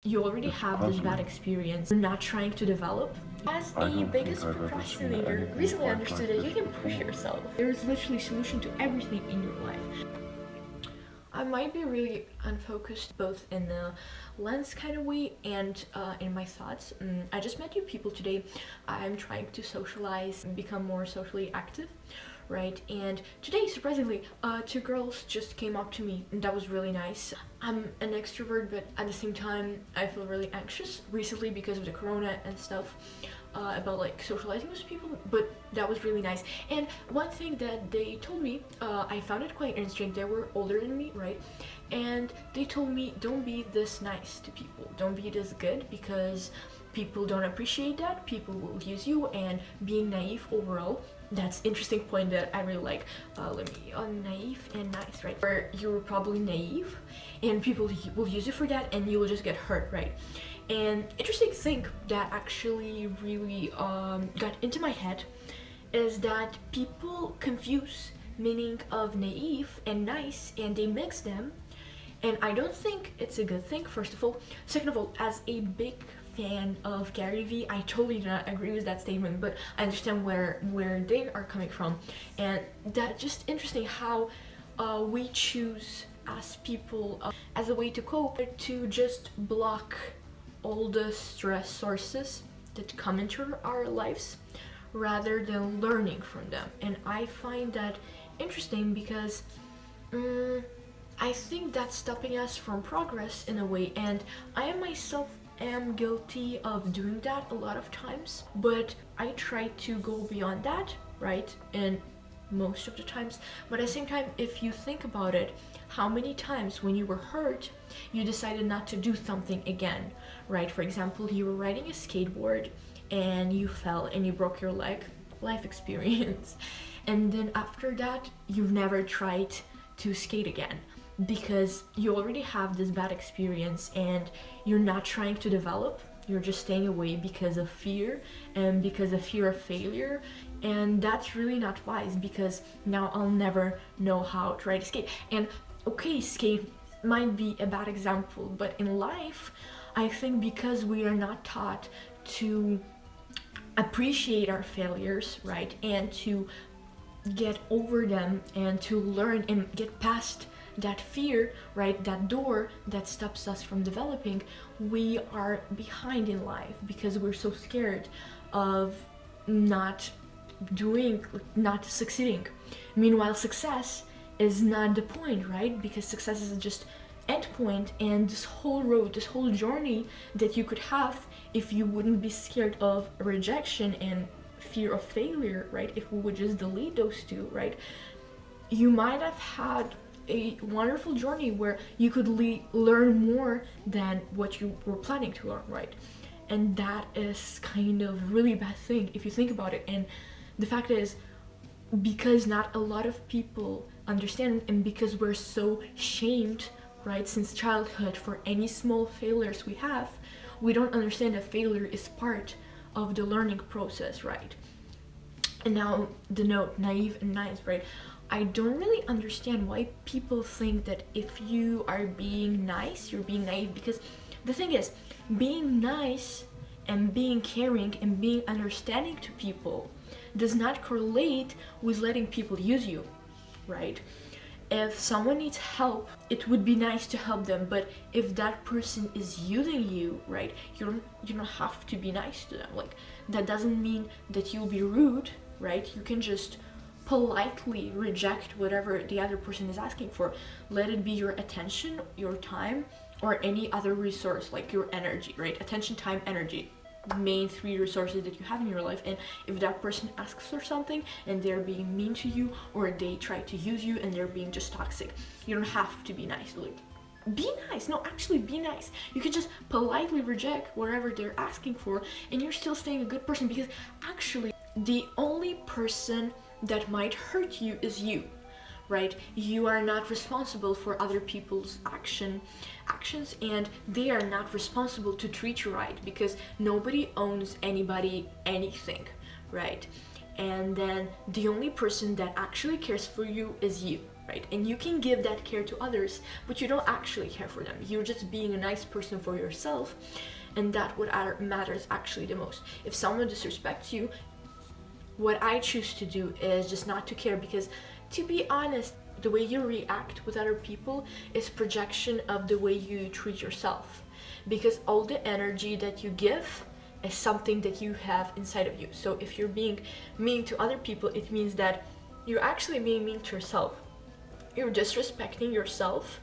You already have this bad experience. You're not trying to develop. As the biggest procrastinator, recently I understood that you can push yourself. There's literally a solution to everything in your life. I might be really unfocused both in the lens kind of way and in my thoughts. I just met new people today. I'm trying to socialize and become more socially active, right? And today, surprisingly, two girls just came up to me, and that was really nice. I'm an extrovert, but at the same time, I feel really anxious recently because of the corona and stuff. About like socializing with people, but that was really nice. And one thing that they told me, I found it quite interesting. They were older than me, right? And they told me, don't be this nice to people, don't be this good, because people don't appreciate that, people will use you. And being naive overall, that's interesting point that I really like. Naive and nice, right? Where you're probably naive and people will use you for that and you will just get hurt, right? And interesting thing that actually really got into my head is that people confuse meaning of naive and nice, and they mix them. And I don't think it's a good thing, first of all. Second of all, as a big fan of Gary Vee, I totally do not agree with that statement, but I understand where they are coming from. And that just interesting how we choose as people as a way to cope, to just block all the stress sources that come into our lives rather than learning from them. And I find that interesting because I think that's stopping us from progress in a way, and I myself am guilty of doing that a lot of times, but I try to go beyond that, right? And most of the times, but at the same time, if you think about it, how many times when you were hurt you decided not to do something again, right? For example, you were riding a skateboard and you fell and you broke your leg, life experience, and then after that you've never tried to skate again because you already have this bad experience and you're not trying to develop. You're just staying away because of fear and because of fear of failure. And that's really not wise, because now I'll never know how to ride a skate. And okay, skate might be a bad example, but in life, I think because we are not taught to appreciate our failures, right? And to get over them and to learn and get past that fear, right? That door that stops us from developing, we are behind in life because we're so scared of not succeeding. Meanwhile, success is not the point, right? Because success is just end point, and this whole road, this whole journey that you could have if you wouldn't be scared of rejection and fear of failure, right? If we would just delete those two, right? You might have had a wonderful journey where you could learn more than what you were planning to learn, right? And that is kind of really bad thing if you think about it. And the fact is, because not a lot of people understand, and because we're so shamed, right, since childhood for any small failures we have, we don't understand that failure is part of the learning process, right? And now the note, naive and nice, right? I don't really understand why people think that if you are being nice, you're being naive, because the thing is, being nice and being caring and being understanding to people does not correlate with letting people use you, right? If someone needs help, it would be nice to help them, but if that person is using you, right, you don't have to be nice to them. Like, that doesn't mean that you'll be rude, right? You can just politely reject whatever the other person is asking for. Let it be your attention, your time, or any other resource, like your energy, right? Attention, time, energy, main three resources that you have in your life. And if that person asks for something and they're being mean to you, or they try to use you and they're being just toxic, you don't have to be nice. Like, be nice. No, actually be nice. You can just politely reject whatever they're asking for and you're still staying a good person, because actually the only person that might hurt you is you, right? You are not responsible for other people's actions, and they are not responsible to treat you right, because nobody owns anybody anything, right? And then the only person that actually cares for you is you. right? And you can give that care to others, but you don't actually care for them. You're just being a nice person for yourself, and that what matters actually the most. If someone disrespects you, what I choose to do is just not to care, because to be honest, the way you react with other people is projection of the way you treat yourself, because all the energy that you give is something that you have inside of you. So if you're being mean to other people, it means that you're actually being mean to yourself. You're disrespecting yourself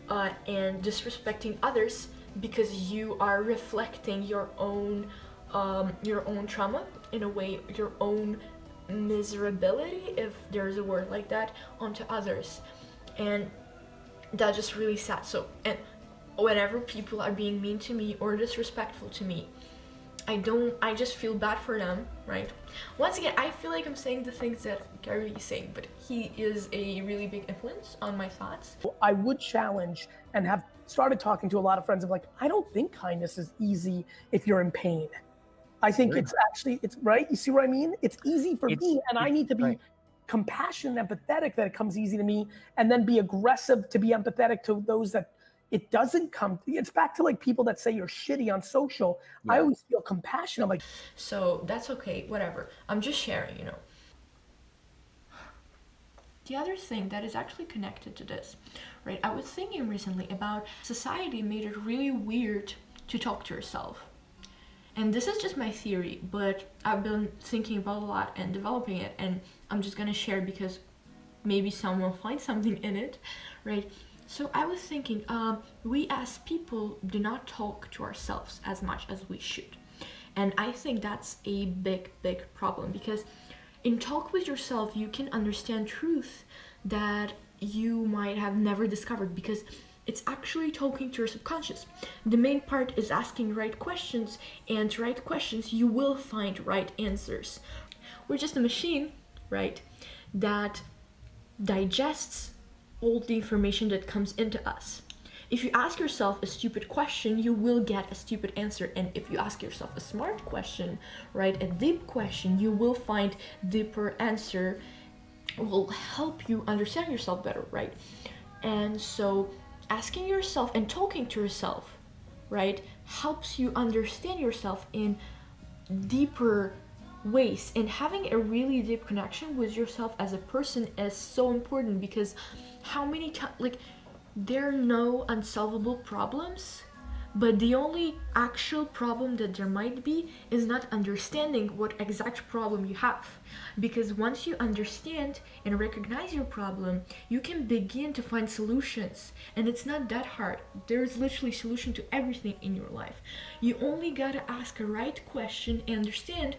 and disrespecting others, because you are reflecting your own trauma, in a way, your own miserability, if there's a word like that, onto others. And that's just really sad. So, and whenever people are being mean to me or disrespectful to me, I just feel bad for them, right? Once again, I feel like I'm saying the things that Gary is saying, but he is a really big influence on my thoughts. I would challenge, and have started talking to a lot of friends of like, I don't think kindness is easy if you're in pain. I think it's actually, it's right. You see what I mean? It's easy for me, and I need to be compassionate and empathetic, that it comes easy to me, and then be aggressive to be empathetic to those that it doesn't come. It's back to like people that say you're shitty on social. I always feel compassion. I'm like, so that's okay, whatever. I'm just sharing, you know. The other thing that is actually connected to this, right? I was thinking recently about society made it really weird to talk to yourself. And this is just my theory, but I've been thinking about a lot and developing it, and I'm just gonna share because maybe someone will find something in it, right? So I was thinking, we as people do not talk to ourselves as much as we should. And I think that's a big, big problem, because in talk with yourself, you can understand truth that you might have never discovered, because it's actually talking to your subconscious. The main part is asking right questions, and to right questions, you will find right answers. We're just a machine, right, that digests all the information that comes into us. If you ask yourself a stupid question, you will get a stupid answer. And if you ask yourself a smart question, right, a deep question, you will find deeper answer, will help you understand yourself better, right? And so asking yourself and talking to yourself, right, helps you understand yourself in deeper ways. And having a really deep connection with yourself as a person is so important, because how many times, like, there are no unsolvable problems, but the only actual problem that there might be is not understanding what exact problem you have. Because once you understand and recognize your problem, you can begin to find solutions, and it's not that hard. There's literally solution to everything in your life. You only gotta ask a right question and understand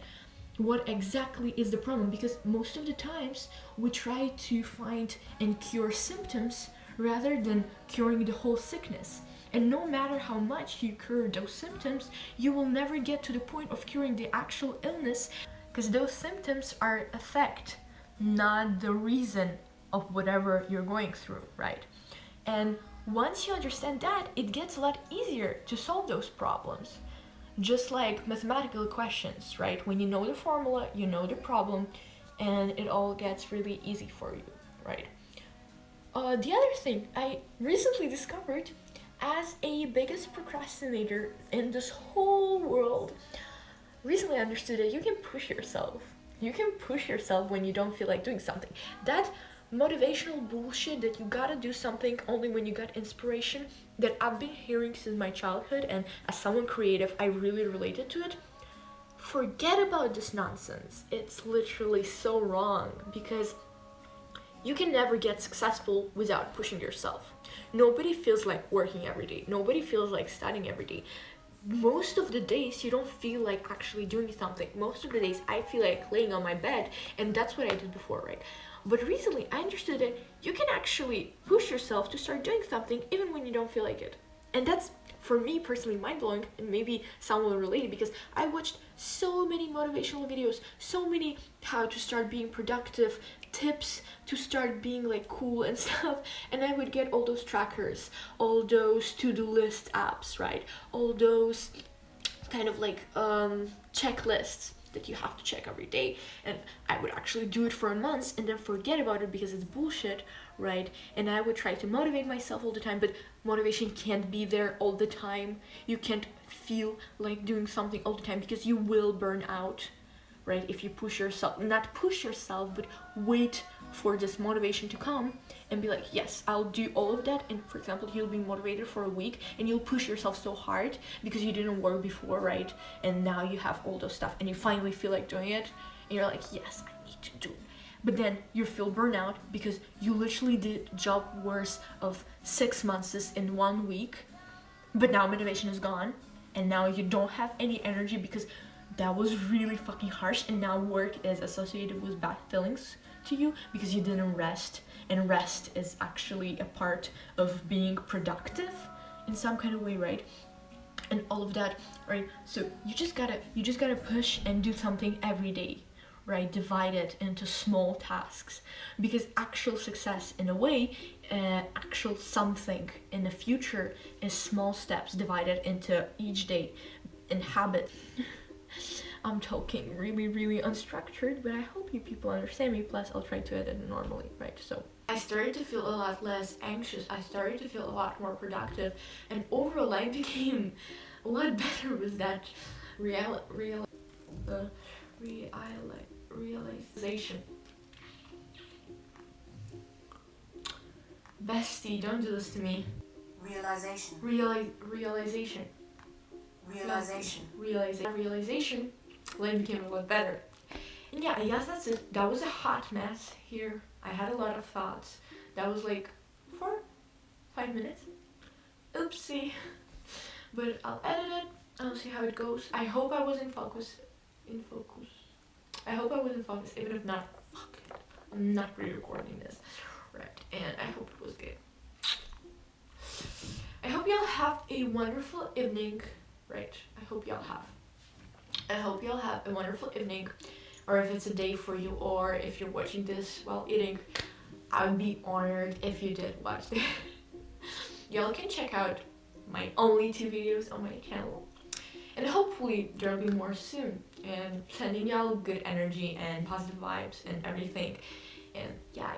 what exactly is the problem, because most of the times we try to find and cure symptoms rather than curing the whole sickness. And no matter how much you cure those symptoms, you will never get to the point of curing the actual illness, because those symptoms are effect, not the reason of whatever you're going through, right? And once you understand that, it gets a lot easier to solve those problems. Just like mathematical equations, right? When you know the formula, you know the problem, and it all gets really easy for you, right? The other thing I recently discovered, as a biggest procrastinator in this whole world, recently I understood that you can push yourself. You can push yourself when you don't feel like doing something. That motivational bullshit that you gotta do something only when you got inspiration, that I've been hearing since my childhood, and as someone creative, I really related to it. Forget about this nonsense. It's literally so wrong, because you can never get successful without pushing yourself. Nobody feels like working every day. Nobody feels like studying every day. Most of the days you don't feel like actually doing something. Most of the days I feel like laying on my bed, and that's what I did before, right? But recently I understood that you can actually push yourself to start doing something even when you don't feel like it. And that's, for me personally, mind-blowing, and maybe someone will relate, because I watched so many motivational videos, so many how to start being productive, tips to start being like cool and stuff, and I would get all those trackers, all those to-do list apps, right? All those kind of like checklists that you have to check every day. And I would actually do it for a month and then forget about it because it's bullshit, right? And I would try to motivate myself all the time, but motivation can't be there all the time. You can't feel like doing something all the time because you will burn out, right? If you push yourself, not push yourself, but wait for this motivation to come and be like, yes, I'll do all of that. And for example, you'll be motivated for a week and you'll push yourself so hard because you didn't work before, right? And now you have all those stuff and you finally feel like doing it and you're like, yes, I need to do it. But then you feel burnout because you literally did job worth of 6 months in 1 week, but now motivation is gone and now you don't have any energy because that was really fucking harsh, and now work is associated with bad feelings to you because you didn't rest, and rest is actually a part of being productive in some kind of way, right? And all of that, right? So you just gotta push and do something every day, right? Divide it into small tasks, because actual success in a way, actual something in the future is small steps divided into each day in habit. I'm talking really unstructured, but I hope you people understand me, plus I'll try to edit normally, right? So I started to feel a lot less anxious, I started to feel a lot more productive, and overall I became a lot better with that realization. Bestie, don't do this to me. Realization. Realization. Life became a lot better. And yeah, I guess that's it. That was a hot mess here. I had a lot of thoughts. That was like 4-5 minutes. Oopsie. But I'll edit it. I'll see how it goes. I hope I was in focus. I hope I was in focus. Even if not, fuck it. I'm not re-recording this. Right. And I hope it was good. I hope y'all have a wonderful evening. Right. I hope y'all have a wonderful evening, or if it's a day for you, or if you're watching this while eating, I would be honored if you did watch this. Y'all can check out my only 2 videos on my channel, and hopefully there'll be more soon, and sending y'all good energy and positive vibes and everything. And yeah,